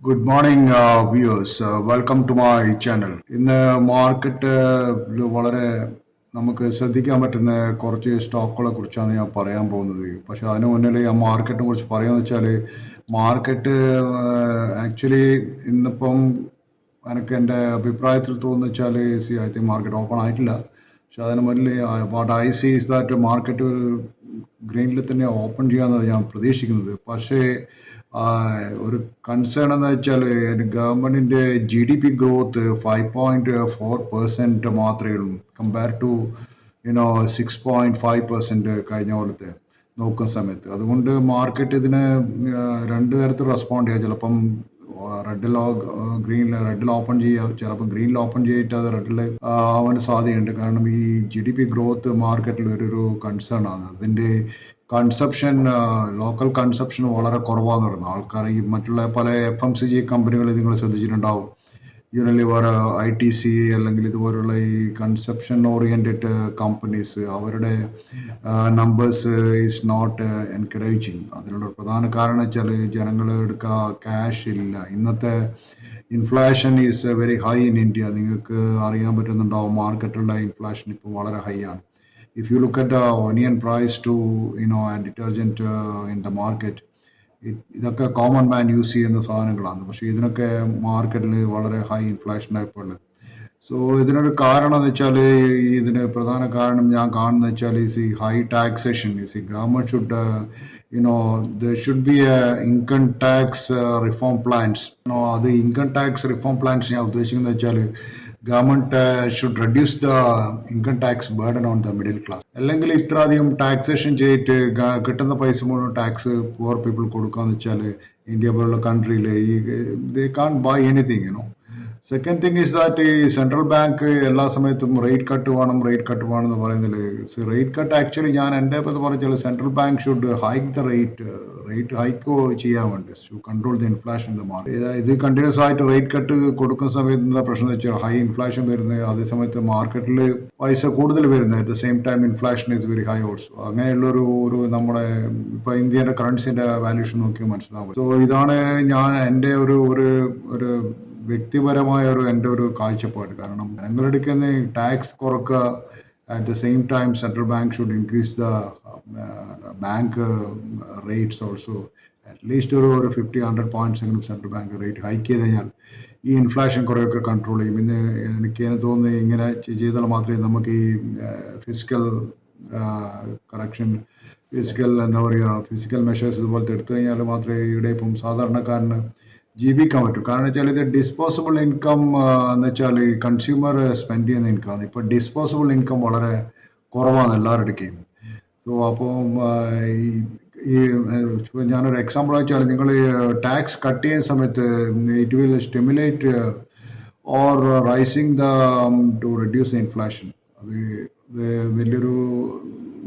Good morning, viewers. Welcome to my channel. ഇന്ന് market വളരെ നമുക്ക് ശ്രദ്ധിക്കാൻ പറ്റുന്ന കുറച്ച് സ്റ്റോക്കുകളെ കുറിച്ചാണ് ഞാൻ പറയാൻ പോകുന്നത്. പക്ഷെ അതിന് മുന്നിൽ ആ മാർക്കറ്റിനെ കുറിച്ച് പറയാന്ന് വെച്ചാൽ മാർക്കറ്റ് ആക്ച്വലി ഇന്നിപ്പം എനിക്ക് എൻ്റെ അഭിപ്രായത്തിൽ തോന്നുന്നു വെച്ചാൽ ഐ തിങ്ക് മാർക്കറ്റ് ഓപ്പൺ ആയിട്ടില്ല. പക്ഷെ അതിന് മുന്നിൽ what I see is that market ഗ്രീനിൽ തന്നെ ഓപ്പൺ ചെയ്യാമെന്നാണ് ഞാൻ പ്രതീക്ഷിക്കുന്നത്. പക്ഷേ ഒരു കൺസേൺ എന്ന് വെച്ചാൽ ഗവൺമെന്റിന്റെ GDP ഗ്രോത്ത് 5.4% മാത്രമേ ഉള്ളൂ കമ്പയർ ടു 6.5% കഴിഞ്ഞ പോലത്തെ നോക്കുന്ന സമയത്ത്. അതുകൊണ്ട് മാർക്കറ്റ് ഇതിന് രണ്ട് തരത്തിൽ റെസ്പോണ്ട് ചെയ്യുക. ചിലപ്പം റെഡിൽ ഓപ്പൺ ചെയ്യുക, ചിലപ്പോൾ ഗ്രീനിൽ ഓപ്പൺ ചെയ്തിട്ട് അത് റെഡിൽ ആവാൻ സാധ്യതയുണ്ട്. കാരണം ഈ GDP ഗ്രോത്ത് മാർക്കറ്റിൽ ഒരു കൺസേൺ ആണ്. അതിൻ്റെ കൺസപ്ഷൻ, ലോക്കൽ കൺസപ്ഷൻ വളരെ കുറവാന്ന് പറയുന്നത് ആൾക്കാർ. ഈ മറ്റുള്ള പല FMCG കമ്പനികൾ നിങ്ങൾ ശ്രദ്ധിച്ചിട്ടുണ്ടാവും. യൂണിലിവർ, ITC അല്ലെങ്കിൽ ഇതുപോലുള്ള ഈ കൺസപ്ഷൻ ഓറിയൻറ്റഡ് കമ്പനീസ്, അവരുടെ നമ്പേഴ്സ് ഈസ് നോട്ട് എൻകറേജിങ്. അതിനുള്ള പ്രധാന കാരണം വെച്ചാൽ ജനങ്ങൾ എടുക്കുക ക്യാഷ് ഇല്ല. ഇന്നത്തെ inflation is very high in India. നിങ്ങൾക്ക് അറിയാൻ പറ്റുന്നുണ്ടാവും മാർക്കറ്റിലുള്ള ഇൻഫ്ലേഷൻ ഇപ്പോൾ വളരെ ഹൈ ആണ്. If you look at the onion price to and detergent in the market, ഇതൊക്കെ കോമൺ മാൻ യൂസ് ചെയ്യുന്ന സാധനങ്ങളാണ്. പക്ഷേ ഇതിനൊക്കെ മാർക്കറ്റിൽ വളരെ ഹൈ ഇൻഫ്ലേഷൻ ഇപ്പോൾ ഉള്ളത്. സോ ഇതിനൊരു കാരണം എന്ന് വെച്ചാൽ, ഇതിന് പ്രധാന കാരണം ഞാൻ കാണുന്നത് വെച്ചാൽ ഈസ് ഈ ഹൈ ടാക്സേഷൻ. ഈസ് ഈ government should there should be a income tax reform plans. അത് ഇൻകം ടാക്സ് റിഫോം പ്ലാൻസ് ഞാൻ ഉദ്ദേശിക്കുന്നത് വെച്ചാൽ government should reduce the income tax burden on the middle class. അല്ലെങ്കിൽ ഇത്ര അധികം ടാക്സേഷൻ ചെയ്തിട്ട് കിട്ടുന്ന പൈസ മുഴുവൻ ടാക്സ് പുവർ പീപ്പിൾ കൊടുക്കാന്ന് വെച്ചാൽ ഇന്ത്യ പോലുള്ള കൺട്രിയിൽ they can buy anything. Second thing is that ഈ സെൻട്രൽ ബാങ്ക് എല്ലാ സമയത്തും റേറ്റ് കട്ട് വേണം എന്ന് പറയുന്നില്ല. റേറ്റ് കട്ട് ആക്ച്വലി ഞാൻ എൻ്റെ ഇപ്പോൾ പറഞ്ഞാൽ central bank should hike the rate hike ചെയ്യാൻ വേണ്ടി to control the inflation in the market. ഇത് കണ്ടിന്യൂസ് ആയിട്ട് റേറ്റ് കട്ട് കൊടുക്കുന്ന സമയത്ത് എന്താ പ്രശ്നം എന്ന് വെച്ചാൽ ഹൈ ഇൻഫ്ലേഷൻ വരുന്നത്, അതേ സമയത്ത് മാർക്കറ്റിൽ പൈസ കൂടുതൽ വരുന്നത്, at the same time inflation is very high also. അങ്ങനെയുള്ളൊരു നമ്മുടെ ഇപ്പോൾ ഇന്ത്യയുടെ കറൻസിൻ്റെ വാല്യൂഷൻ നോക്കിയാൽ മനസ്സിലാവും. സോ ഇതാണ് ഞാൻ എൻ്റെ ഒരു വ്യക്തിപരമായ എൻ്റെ ഒരു കാഴ്ചപ്പാട്. കാരണം ജനങ്ങളെടുക്കുന്ന ടാക്സ് കുറക്കുക, at the same time central bank should increase the bank rates also. At least ഒരു 50-100 പോയിന്റ്സ് എങ്കിലും സെൻട്രൽ ബാങ്ക് റേറ്റ് ഹൈക്ക് ചെയ്ത് കഴിഞ്ഞാൽ ഈ ഇൻഫ്ലേഷൻ കുറേയൊക്കെ കൺട്രോൾ ചെയ്യും. ഇന്ന് എനിക്ക് തോന്നുന്നത് ഇങ്ങനെ ചെയ്താൽ മാത്രമേ നമുക്ക് ഈ ഫിസിക്കൽ കറക്ഷൻ, ഫിസിക്കൽ മെഷേഴ്സ് ഇതുപോലത്തെ എടുത്തു കഴിഞ്ഞാൽ മാത്രമേ ഇവിടെ ഇപ്പം സാധാരണക്കാരന് ജീവിക്കാൻ പറ്റും. കാരണം വെച്ചാൽ ഇത് ഡിസ്പോസിബിൾ ഇൻകം എന്ന് വെച്ചാൽ ഈ കൺസ്യൂമർ സ്പെൻഡ് ചെയ്യുന്ന ഇൻകം. ഇപ്പോൾ ഡിസ്പോസിബിൾ ഇൻകം വളരെ കുറവാണ് എല്ലാവരുടെയും. സോ അപ്പോൾ ഞാനൊരു എക്സാമ്പിൾ വെച്ചാൽ, നിങ്ങൾ ടാക്സ് കട്ട് ചെയ്യുന്ന സമയത്ത് it will stimulate or rising the to reduce the inflation. അത്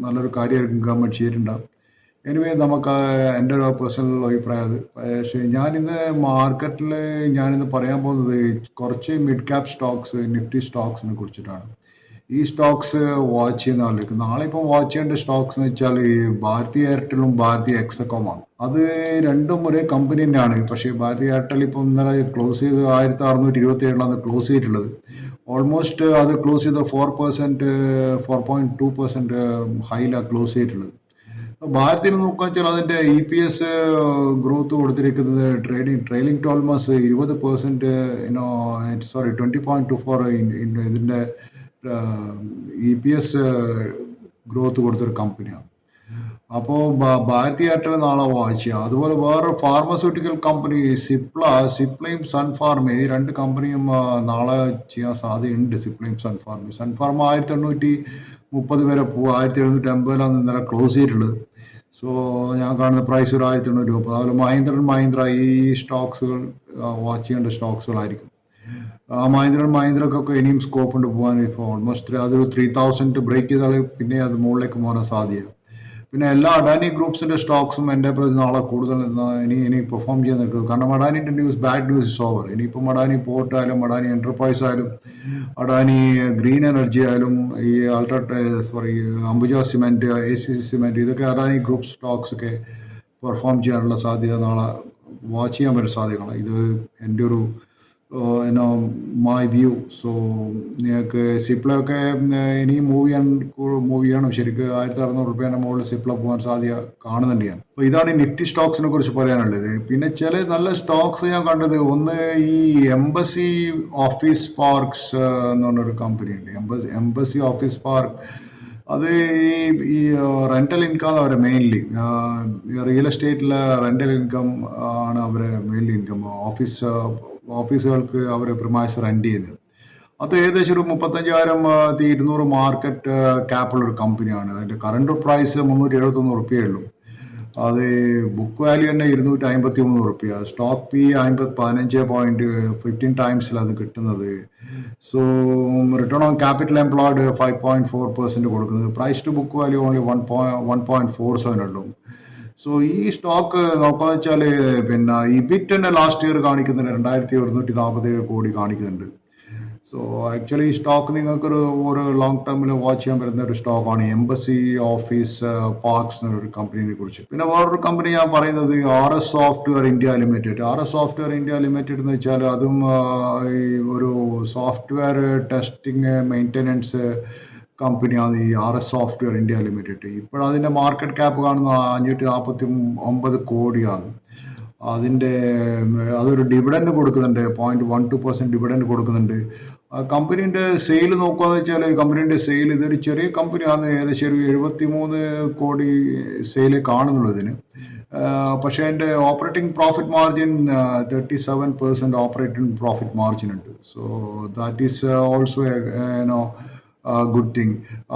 നല്ലൊരു കാര്യമായിരിക്കും ഗവൺമെൻറ് ചെയ്തിട്ടുണ്ടാകും. എനിവേ നമുക്ക് എൻ്റെ ഒരു പേഴ്സണൽ അഭിപ്രായം അത്. പക്ഷേ ഞാനിന്ന് മാർക്കറ്റിൽ പറയാൻ പോകുന്നത് കുറച്ച് മിഡ് ക്യാപ് സ്റ്റോക്സ്, നിഫ്റ്റി സ്റ്റോക്സിനെ കുറിച്ചിട്ടാണ്. ഈ സ്റ്റോക്സ് വാച്ച് ചെയ്യുന്ന ആളുകൾക്ക് നാളെ ഇപ്പം വാച്ച് ചെയ്യേണ്ട സ്റ്റോക്സ് എന്ന് വെച്ചാൽ ഈ ഭാരതി എയർടെലും ഭാരതി എക്സകോമാണ്. അത് രണ്ടും ഒരേ കമ്പനി തന്നെയാണ്. പക്ഷേ ഭാരതി എയർടെൽ ഇപ്പം ഇന്നലെ ക്ലോസ് ചെയ്ത് 1627 ക്ലോസ് ചെയ്തിട്ടുള്ളത്. ഓൾമോസ്റ്റ് അത് ക്ലോസ് ചെയ്ത് 4.2% ഹൈലാണ് ക്ലോസ് ചെയ്തിട്ടുള്ളത്. ഭാരതത്തിൽ നോക്കുക വെച്ചാൽ അതിൻ്റെ EPS ഗ്രോത്ത് കൊടുത്തിരിക്കുന്നത് ട്രെയിലിംഗ് 12 months 20%, 20.24 ഇതിൻ്റെ EPS ഗ്രോത്ത് കൊടുത്തൊരു കമ്പനിയാണ്. അപ്പോൾ ഭാരതി എയർടെൽ നാളെ വാച്ച് ചെയ്യുക. അതുപോലെ വേറെ ഫാർമസ്യൂട്ടിക്കൽ കമ്പനി സിപ്ലയും സൺഫാർമ, ഈ രണ്ട് കമ്പനിയും നാളെ ചെയ്യാൻ സാധ്യതയുണ്ട്. സിപ്ലയും സൺഫാർമ 1830 വരെ പോകും. 1780 ഇന്നലെ ക്ലോസ് ചെയ്തിട്ടുള്ളത്. സോ ഞാൻ കാണുന്ന പ്രൈസ് ഒരു 1800 രൂപ. അതുപോലെ മഹീന്ദ്ര ഈ സ്റ്റോക്സുകൾ വാച്ച് ചെയ്യേണ്ട സ്റ്റോക്സുകളായിരിക്കും. മഹീന്ദ്രക്കൊക്കെ ഇനിയും സ്കോപ്പ് ഉണ്ട് പോകാൻ. ഇപ്പോൾ ഓൾമോസ്റ്റ് അതൊരു 3000 ബ്രേക്ക് ചെയ്താൽ പിന്നെ അത് മുകളിലേക്ക് പോകാൻ സാധ്യത. പിന്നെ എല്ലാ അഡാനി ഗ്രൂപ്പ്സിൻ്റെ സ്റ്റോക്സും എൻ്റെ പ്രതി നാളെ കൂടുതൽ ഇനി പെർഫോം ചെയ്യാൻ നിൽക്കുന്നത്. കാരണം അഡാനിൻ്റെ ബാഡ് ന്യൂസ് ഇസ് ഓവർ. ഇനിയിപ്പം അഡാനി പോർട്ട് ആയാലും, അഡാനി എൻ്റർപ്രൈസ് ആയാലും, അഡാനി ഗ്രീൻ എനർജി ആയാലും, ഈ അംബുജ സിമെൻറ്റ്, ACC സിമെൻറ്റ്, ഇതൊക്കെ അഡാനി ഗ്രൂപ്പ് സ്റ്റോക്സ് ഒക്കെ പെർഫോം ചെയ്യാനുള്ള സാധ്യത നാളെ വാച്ച് ചെയ്യാൻ പറ്റും സാധ്യതകളാണ്. ഇത് എൻ്റെ ഒരു യുനോ മൈ വ്യൂ. സോ നിങ്ങൾക്ക് സിപ്ലൊക്കെ ഇനിയും മൂവ് ചെയ്യണം. ശരിക്കും 1600 മുകളിൽ സിപ്ല പോകാൻ സാധ്യത കാണുന്നുണ്ട് ഞാൻ. അപ്പോൾ ഇതാണ് ഈ നിഫ്റ്റി സ്റ്റോക്സിനെ കുറിച്ച് പറയാനുള്ളത്. പിന്നെ ചില നല്ല സ്റ്റോക്സ് ഞാൻ കണ്ടത്, ഒന്ന് ഈ എംബസി ഓഫീസ് പാർക്സ് എന്ന് പറഞ്ഞൊരു കമ്പനി ഉണ്ട്. എംബസി ഓഫീസ് പാർക്ക്, അത് ഈ റെൻ്റൽ ഇൻകം അവരെ മെയിൻലി റിയൽ എസ്റ്റേറ്റിലെ റെൻ്റൽ ഇൻകം ആണ് അവരെ മെയിൻലി ഇൻകം. ഓഫീസുകൾക്ക് അവർ പ്രിമൈസ് റെൻ്റ് ചെയ്യുന്നത്. അത് ഏകദേശം ഒരു 35,000-200 മാർക്കറ്റ് ക്യാപ്പുള്ളൊരു കമ്പനിയാണ്. അതിൻ്റെ കറണ്ട് പ്രൈസ് 371 റുപ്യയുള്ളൂ. അത് ബുക്ക് വാല്യൂ തന്നെ 253 റുപ്യ. സ്റ്റോക്ക് പി 15.15 ടൈംസിലാണ് കിട്ടുന്നത്. So return on capital employed 5.4% കൊടുക്കുന്നത്. Price to book value only 1.47 ഉള്ളൂ. സോ ഈ സ്റ്റോക്ക് നോക്കാന്ന് വെച്ചാൽ പിന്നെ ഇബിറ്റ് തന്നെ ലാസ്റ്റ് ഇയർ കാണിക്കുന്നുണ്ട് 2,147 കോടി കാണിക്കുന്നുണ്ട്. സോ ആക്ച്വലി ഈ സ്റ്റോക്ക് നിങ്ങൾക്കൊരു ലോങ് ടേമിൽ വാച്ച് ചെയ്യാൻ പറ്റുന്ന ഒരു സ്റ്റോക്കാണ് എംബസി ഓഫീസ് പാർക്സ് എന്നൊരു കമ്പനിയെ കുറിച്ച്. പിന്നെ വേറൊരു കമ്പനി ഞാൻ പറയുന്നത് RS software India limited. RS software India limited എന്ന് വെച്ചാൽ അതും ഈ ഒരു സോഫ്റ്റ്വെയർ ടെസ്റ്റിംഗ് മെയിൻ്റനൻസ് കമ്പനിയാണ് ഈ RS സോഫ്റ്റ്വെയർ ഇന്ത്യ ലിമിറ്റഡ്. ഇപ്പോഴതിൻ്റെ മാർക്കറ്റ് ക്യാപ്പ് കാണുന്ന 549 കോടിയാണ്. അതൊരു ഡിവിഡൻഡ് കൊടുക്കുന്നുണ്ട്, 0.12% ഡിവിഡൻഡ് കൊടുക്കുന്നുണ്ട്. കമ്പനീൻ്റെ സെയിൽ നോക്കുകയെന്ന് വെച്ചാൽ കമ്പനീൻ്റെ സെയിൽ, ഇതൊരു ചെറിയ കമ്പനിയാണ്, ഏകദേശം ഒരു 73 കോടി സെയിൽ കാണുന്നുള്ളൂ ഇതിന്. പക്ഷേ എൻ്റെ operating profit margin 37% operating profit margin ഉണ്ട്. So that is also good thing.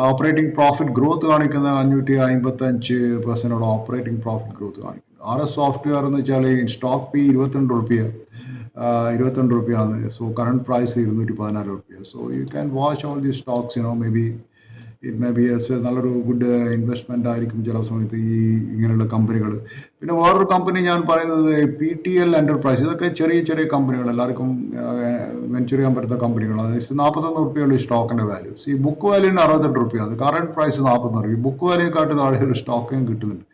Operating profit growth കാണിക്കുന്ന 555% ഓപ്പറേറ്റിംഗ് പ്രോഫിറ്റ് ഗ്രോത്ത് കാണിക്കുന്നത്. RS സോഫ്റ്റ്വെയർ എന്ന് വെച്ചാൽ സ്റ്റോക്ക് പി 22 റുപ്യാണ്. സോ കറണ്ട് പ്രൈസ് 214 റുപ്യ. So you can watch all the stocks, may be it may be നല്ലൊരു good investment ആയിരിക്കും ചില സമയത്ത് ഈ ഇങ്ങനെയുള്ള കമ്പനികൾ. പിന്നെ വേറൊരു കമ്പനി ഞാൻ പറയുന്നത് PTL എൻ്റർപ്രൈസ്. ഇതൊക്കെ ചെറിയ ചെറിയ കമ്പനികൾ, എല്ലാവർക്കും വെഞ്ചർ ചെയ്യാൻ പറ്റുന്ന കമ്പനികളാണ്. 41 റുപ്യുള്ള സ്റ്റോക്കിൻ്റെ വാല്യൂ. ഈ ബുക്ക് വാല്യൂന് 68 റുപ്യ. അത് കറണ്ട് പ്രൈസ് 40 റുപ്യ. ബുക്ക് വാല്യൂക്കാട്ട് താഴെ ഒരു സ്റ്റോക്കും കിട്ടുന്നുണ്ട്.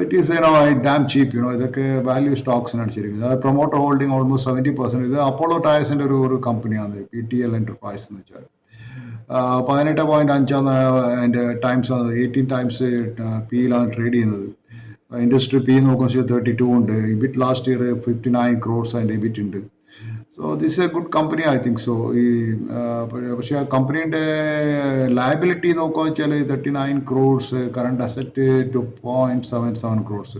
ഇറ്റ് ഈസ് ഡാം ചീപ്പ്. ഇതൊക്കെ വാല്യൂ സ്റ്റോക്സിനാണ് ശരിക്കും. അത് പ്രൊമോട്ടർ ഹോൾഡിംഗ് ഓൾമോസ്റ്റ് 70%. ഇത് അപ്പോളോ ടയർസിൻ്റെ ഒരു കമ്പനിയാണ് PTL എൻ്റർപ്രൈസ് എന്ന് വെച്ചാൽ. 18.5 അതിൻ്റെ ടൈംസ് ആണ്. 18 ടൈംസ് പിയിലാണ് ട്രേഡ് ചെയ്യുന്നത്. ഇൻഡസ്ട്രി പി നോക്കുമ്പോൾ 32 ഉണ്ട്. ഇബിറ്റ് ലാസ്റ്റ് ഇയർ 59 crores അതിൻ്റെ ഇബിറ്റ് ഉണ്ട്. So this A good company, I think so. പക്ഷേ ആ കമ്പനീൻ്റെ ലയബിലിറ്റി നോക്കുകയെന്ന് വെച്ചാൽ 39 crores, കറണ്ട് അസറ്റ് 2.77 crores.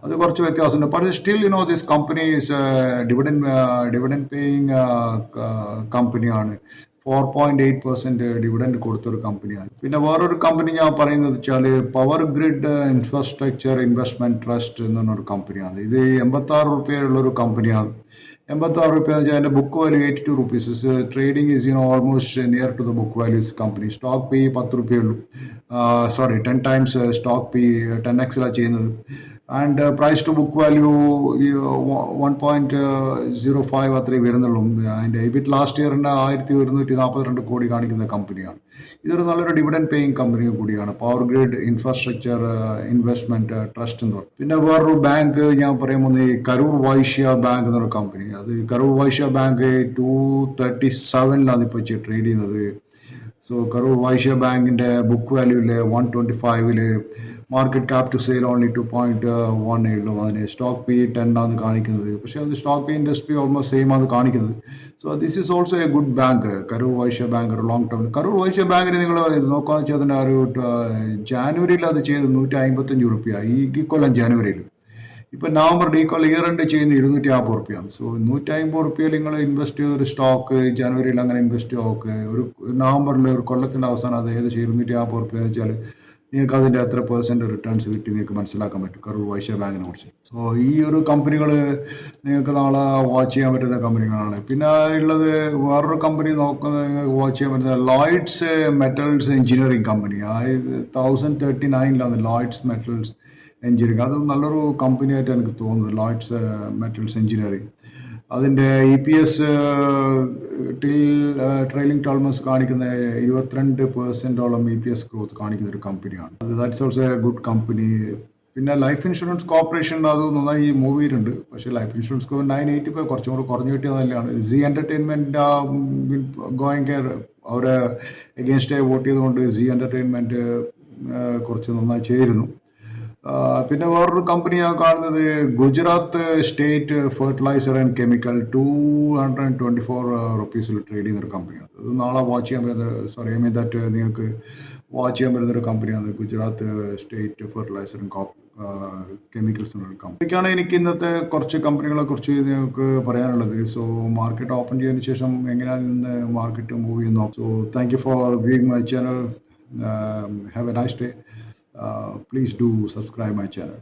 അത് കുറച്ച് വ്യത്യാസമുണ്ട്. പക്ഷേ still this company is dividend paying കമ്പനിയാണ്. 4.8% ഡിവിഡൻഡ് കൊടുത്തൊരു കമ്പനിയാണ്. പിന്നെ വേറൊരു കമ്പനി ഞാൻ പറയുന്നത് വെച്ചാൽ power grid infrastructure investment trust എന്ന് പറഞ്ഞൊരു കമ്പനിയാണ്. ഇത് 86 റുപ്യയുള്ളൊരു കമ്പനിയാണ്. 86 റുപ്യ എന്ന് വെച്ചാൽ അതിൻ്റെ book value 82 rupees. Trading is almost near to the book values company. Stock P 10 റുപ്യുള്ളൂ. 10 ടൈംസ് സ്റ്റോക്ക് പി 10x ചെയ്യുന്നത്. And price to book value 1.05 അത്രയും വരുന്നുള്ളൂ. അതിൻ്റെ ഇബിറ്റ് ലാസ്റ്റ് ഇയറിൻ്റെ 1,142 കോടി കാണിക്കുന്ന കമ്പനിയാണ്. ഇതൊരു നല്ലൊരു ഡിവിഡൻഡ് പേയിങ് കമ്പനി കൂടിയാണ്. Power grid infrastructure investment trust എന്ന് പറയും. പിന്നെ വേറൊരു ബാങ്ക് ഞാൻ പറയുമ്പോൾ ഈ കരൂർ വൈശ്യ ബാങ്ക് എന്നൊരു കമ്പനി. അത് കരൂർ വൈശ്യ ബാങ്ക് 237 ഇപ്പോൾ ട്രേഡ് ചെയ്യുന്നത്. സോ കരൂർ വൈശ്യ ബാങ്കിൻ്റെ ബുക്ക് വാല്യൂവിൽ 125, market cap to sale only 2.1 ഉള്ളൂ. അതിന് സ്റ്റോക്ക് പി 10 ആണ് കാണിക്കുന്നത്. പക്ഷേ അത് stock P industry almost same ആണ് കാണിക്കുന്നത്. So this is also a good bank, Karur Vysya bank. ഒരു ലോങ് ടേം കരൂർ വൈശ്യ ബാങ്കിന് നിങ്ങൾ നോക്കാന്ന് വെച്ചാൽ അതിൻ്റെ ഒരു ജാനുവരിയിൽ അത് ചെയ്ത് 155 റുപ്യ ഈ കൊല്ലം ജാനുവരിയിൽ. ഇപ്പം നവംബർ ഈ കൊല്ലം ഇയർ എൻഡ് ചെയ്യുന്നത് 250 റുപ്യാണ്. സോ 150 റുപ്യയിൽ നിങ്ങൾ ഇൻവെസ്റ്റ് ചെയ്തൊരു സ്റ്റോക്ക് ജനുവരിയിൽ അങ്ങനെ ഇൻവെസ്റ്റ് ചെയ്യുക. ഒരു നവംബറിൽ ഒരു കൊല്ലത്തിൻ്റെ അവസാനം അത് ഏകദേശം 250 റുപ്യ എന്ന് വെച്ചാൽ നിങ്ങൾക്ക് അതിൻ്റെ എത്ര % റിട്ടേൺസ് കിട്ടി നിങ്ങൾക്ക് മനസ്സിലാക്കാൻ പറ്റും കരൂർ വൈശ്യ ബാങ്കിനെ കുറിച്ച്. സോ ഈ ഒരു കമ്പനികൾ നിങ്ങൾക്ക് നാളെ വാച്ച് ചെയ്യാൻ പറ്റുന്ന കമ്പനികളാണ്. പിന്നെ ഉള്ളത് വേറൊരു കമ്പനി നിങ്ങൾക്ക് വാച്ച് ചെയ്യാൻ പറ്റുന്ന Lloyds metals engineering company. 1039 Lloyds metals engineering. അത് നല്ലൊരു കമ്പനിയായിട്ട് എനിക്ക് തോന്നുന്നത്, ലോയിഡ്സ് മെറ്റൽസ് എഞ്ചിനീയറിംഗ്. അതിൻ്റെ EPS ട്രെയിലിംഗ് 12 months കാണിക്കുന്ന 22% EPS ഗ്രോത്ത് കാണിക്കുന്ന ഒരു കമ്പനിയാണ്. That's also a good company. പിന്നെ ലൈഫ് ഇൻഷുറൻസ് കോർപ്പറേഷൻ അത് നന്നായി മൂവ് ചെയ്തിട്ടുണ്ട്. പക്ഷേ ലൈഫ് ഇൻഷുറൻസ് 985 കുറച്ചും കൂടെ കുറഞ്ഞു കിട്ടിയത് നല്ലതാണ്. സി എൻ്റർടൈൻമെൻറ്റ് ഗോയിങ് കെയർ അവരെ എഗെയിൻസ്റ്റ് വോട്ട് ചെയ്തുകൊണ്ട് സി എൻ്റർടൈൻമെൻറ്റ് കുറച്ച് നന്നായി ചെയ്തിരുന്നു. പിന്നെ വേറൊരു കമ്പനിയാണ് കാണുന്നത്, Gujarat state fertiliser and chemical. 224 trade ചെയ്യുന്നൊരു കമ്പനിയാണ്. അത് നാളെ വാച്ച് ചെയ്യാൻ പറ്റുന്ന, ഐ മീൻ ദാറ്റ് നിങ്ങൾക്ക് വാച്ച് ചെയ്യാൻ പറ്റുന്നൊരു കമ്പനിയാണ് Gujarat state fertiliser and chemicals എന്നൊരു കമ്പനിക്കാണ് എനിക്ക് ഇന്നത്തെ കുറച്ച് കമ്പനികളെ കുറിച്ച് നിങ്ങൾക്ക് പറയാനുള്ളത്. സോ മാർക്കറ്റ് ഓപ്പൺ ചെയ്തതിന് ശേഷം എങ്ങനെയാണ് ഇന്ന് മാർക്കറ്റ് മൂവ് ചെയ്യുന്നു. So thank you for viewing my channel. Have A nice day. Please do subscribe my channel.